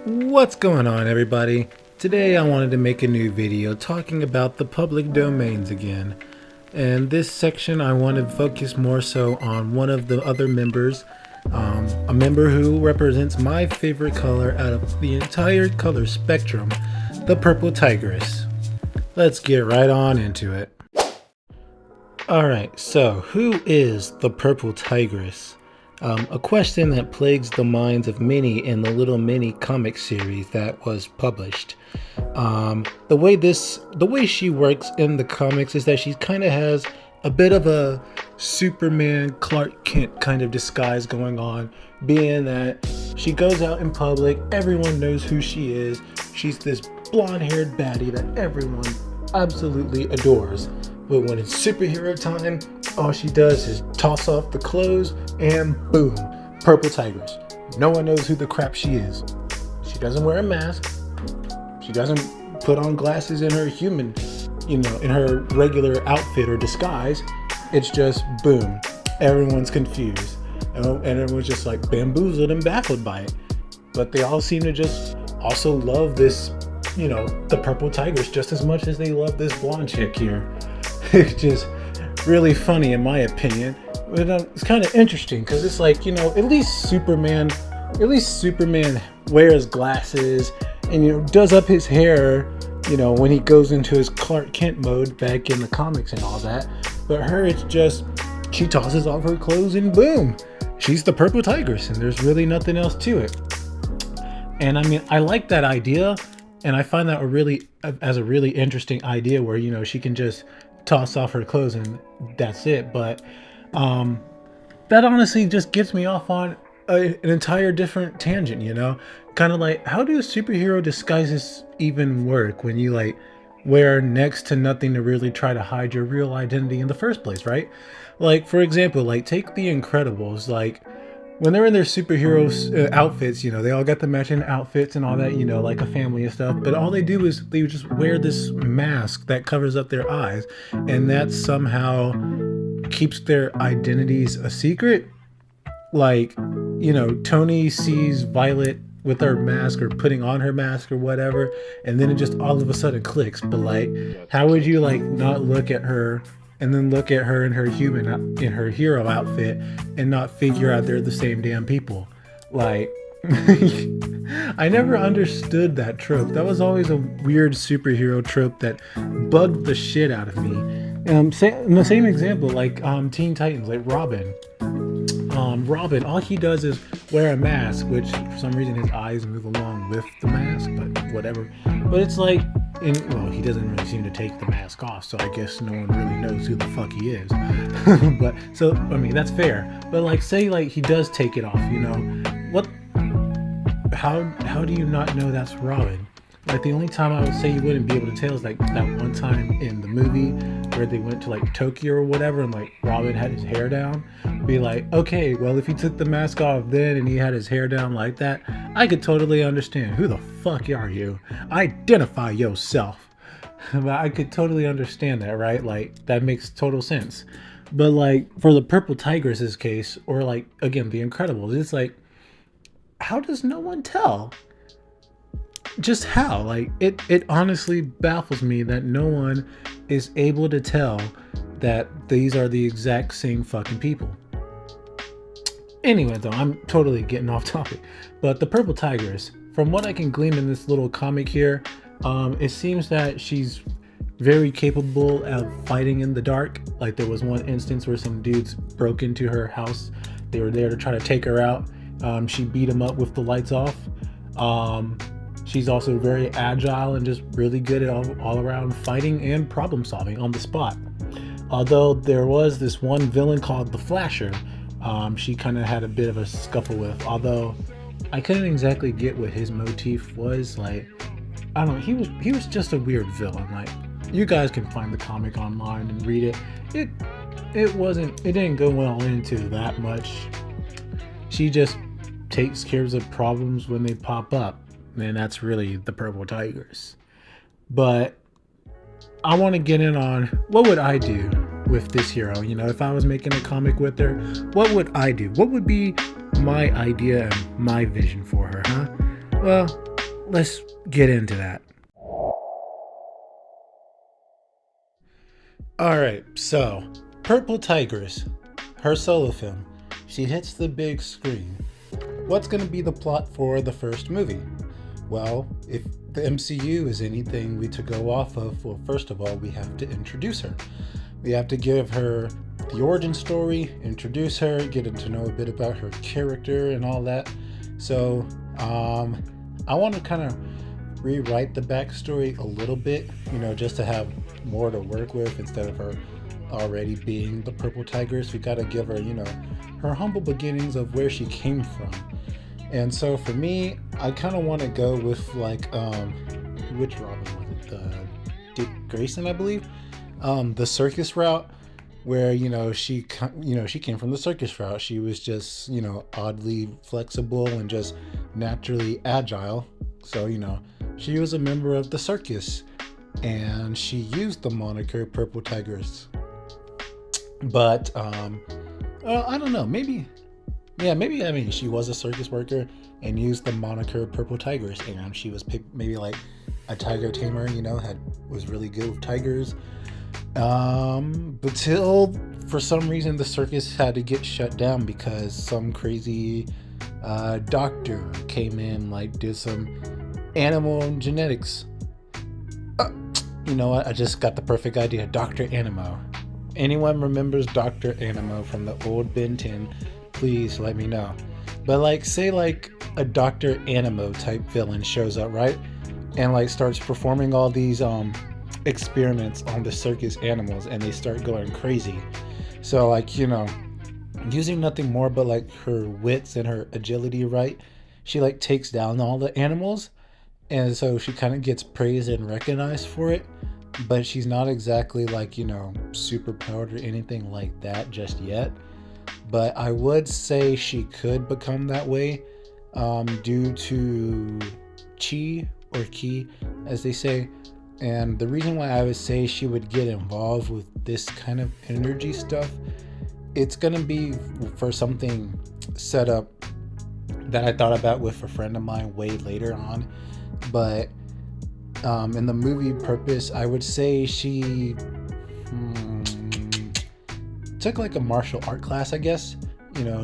What's going on, everybody? Today I wanted to make a new video talking about the public domains again. And this section I want to focus more so on one of the other members, a member who represents my favorite color out of the entire color spectrum, the purple tigress. Let's get right on into it. Alright, so who is the purple tigress? A question that plagues the minds of many in the little mini comic series that was published. The way she works in the comics is that she kind of has a bit of a Superman Clark Kent kind of disguise going on, being that she goes out in public, everyone knows who she is. She's this blonde-haired baddie that everyone absolutely adores. But when it's superhero time, all she does is toss off the clothes and boom, purple tigress. No one knows who the crap she is. She doesn't wear a mask. She doesn't put on glasses in her human, in her regular outfit or disguise. It's just boom, everyone's confused. And everyone's just like bamboozled and baffled by it. But they all seem to just also love this, the purple tigress just as much as they love this blonde chick here. It's just really funny in my opinion. But it's kind of interesting because it's like, at least Superman wears glasses and does up his hair, when he goes into his Clark Kent mode back in the comics and all that. But her, it's just she tosses off her clothes and boom, she's the purple tigress, and there's really nothing else to it. And I mean, I like that idea, and I find that a really interesting idea where she can just toss off her clothes and that's it. But that honestly just gets me off on an entire different tangent, kind of like, how do superhero disguises even work when you wear next to nothing to really try to hide your real identity in the first place, right? Like, for example, take the Incredibles. When they're in their superhero outfits, they all got the matching outfits and all that, like a family and stuff. But all they do is they just wear this mask that covers up their eyes. And that somehow keeps their identities a secret. Tony sees Violet with her mask or putting on her mask or whatever. And then it just all of a sudden clicks. But how would you not look at her and then look at her in her hero outfit and not figure out they're the same damn people? I never understood that trope. That was always a weird superhero trope that bugged the shit out of me. The same example, Teen Titans, Robin. Robin, all he does is wear a mask, which for some reason his eyes move along with the mask, but whatever. But it's he doesn't really seem to take the mask off, so I guess no one really knows who the fuck he is. But so, I mean, that's fair. But say he does take it off, what? How do you not know that's Robin? The only time I would say you wouldn't be able to tell is that one time in the movie where they went to Tokyo or whatever, and Robin had his hair down. Be okay, well, if he took the mask off then and he had his hair down like that, I could totally understand. Who the fuck are you? Identify yourself. But I could totally understand that, right? That makes total sense. But for the purple tigress's case, or again, the Incredibles, it's how does no one tell? Just how? It honestly baffles me that no one is able to tell that these are the exact same fucking people. Anyway, though, I'm totally getting off topic. But the purple tigress, from what I can glean in this little comic here, it seems that she's very capable of fighting in the dark. There was one instance where some dudes broke into her house. They were there to try to take her out. She beat them up with the lights off. She's also very agile and just really good at all around fighting and problem solving on the spot. Although there was this one villain called the Flasher, she kind of had a bit of a scuffle with. Although I couldn't exactly get what his motif was. I don't know. He was just a weird villain. You guys can find the comic online and read it. It didn't go well into that much. She just takes care of the problems when they pop up. And that's really the purple tigress. But I want to get in on what would I do with this hero. If I was making a comic with her, what would I do? What would be my idea and my vision for her, huh? Well, let's get into that. All right, so Purple Tigress, her solo film, she hits the big screen. What's going to be the plot for the first movie? Well, if the MCU is anything we to go off of, well, first of all, we have to introduce her. We have to give her the origin story, introduce her, get to know a bit about her character and all that. So, I want to kind of rewrite the backstory a little bit, just to have more to work with instead of her already being the Purple Tigress. We got to give her, her humble beginnings of where she came from. And so for me, I kind of want to go with like, which Robin was it? Dick Grayson, I believe. The circus route, where she came from the circus route. She was just oddly flexible and just naturally agile. So she was a member of the circus, and she used the moniker Purple Tigress. But I don't know. Maybe I mean, she was a circus worker and used the moniker Purple Tigress, and she was maybe like a tiger tamer. Was really good with tigers. But till for some reason the circus had to get shut down because some crazy doctor came in, like did some animal genetics. You know what? I just got the perfect idea. Dr. Animo. Anyone remembers Dr. Animo from the old Ben 10? Please let me know. But like, say like a Dr. Animo type villain shows up, right? And like starts performing all these experiments on the circus animals, and they start going crazy. So like, using nothing more but like her wits and her agility, right? She like takes down all the animals, and so she kind of gets praised and recognized for it, but she's not exactly like super powered or anything like that just yet. But I would say she could become that way due to chi, or ki as they say. And the reason why I would say she would get involved with this kind of energy stuff, it's gonna be for something set up that I thought about with a friend of mine way later on. But in the movie Purpose, I would say she took like a martial art class, I guess,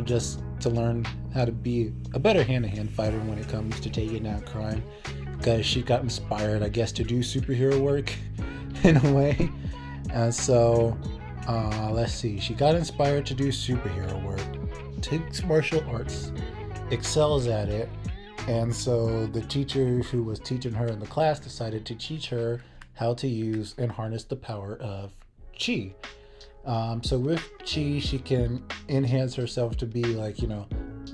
just to learn how to be a better hand-to-hand fighter when it comes to taking down crime, because she got inspired, I guess, to do superhero work in a way. And so let's see, she got inspired to do superhero work, takes martial arts, excels at it. And so the teacher who was teaching her in the class decided to teach her how to use and harness the power of chi. So with chi, she can enhance herself to be like,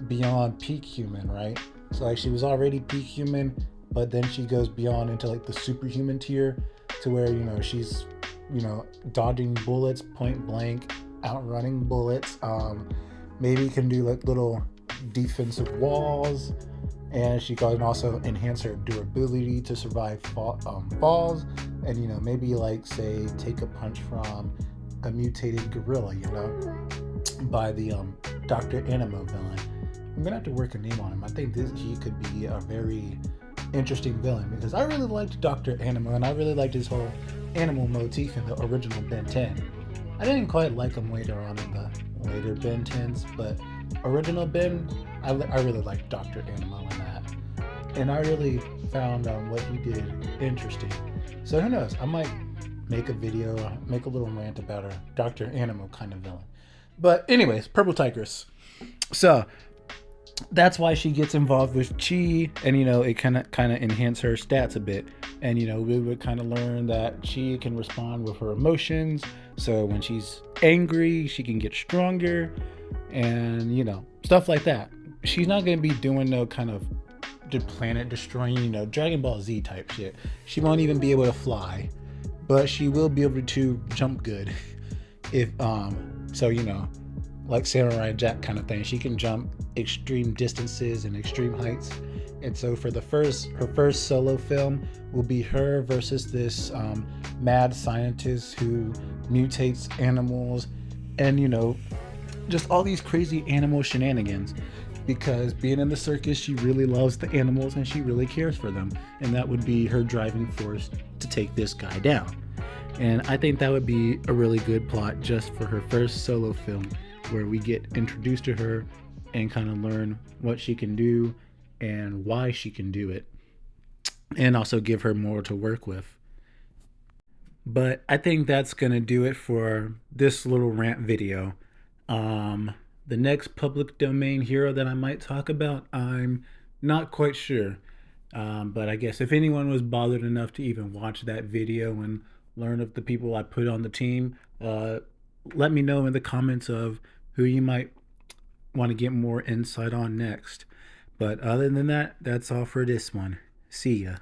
beyond peak human, right? So like, she was already peak human, but then she goes beyond into like the superhuman tier, to where, she's, dodging bullets point blank, outrunning bullets, maybe can do like little defensive walls, and she can also enhance her durability to survive falls, and maybe like say take a punch from a mutated gorilla, by the Dr. Animo villain. I'm gonna have to work a name on him. I think he could be a very interesting villain, because I really liked Dr. Animo, and I really liked his whole animal motif in the original Ben 10. I didn't quite like him later on in the later Ben 10s, but original Ben, I really liked Dr. Animo in that. And I really found what he did interesting. So who knows, I might make a video, make a little rant about a Dr. Animo kind of villain. But anyways, Purple Tigress. So that's why she gets involved with chi, and it kind of enhance her stats a bit. And we would kind of learn that chi can respond with her emotions. So when she's angry, she can get stronger, and stuff like that. She's not going to be doing no kind of planet destroying, Dragon Ball Z type shit. She won't even be able to fly, but she will be able to jump good. If so like Samurai Jack kind of thing, she can jump extreme distances and extreme heights. And so for her first solo film will be her versus this mad scientist who mutates animals, and just all these crazy animal shenanigans. because being in the circus, she really loves the animals and she really cares for them. And that would be her driving force to take this guy down. And I think that would be a really good plot just for her first solo film, where we get introduced to her and kind of learn what she can do and why she can do it, and also give her more to work with. But I think that's going to do it for this little rant video. The next public domain hero that I might talk about, I'm not quite sure. But I guess if anyone was bothered enough to even watch that video and learn of the people I put on the team, let me know in the comments of who you might want to get more insight on next. But other than that, that's all for this one. See ya.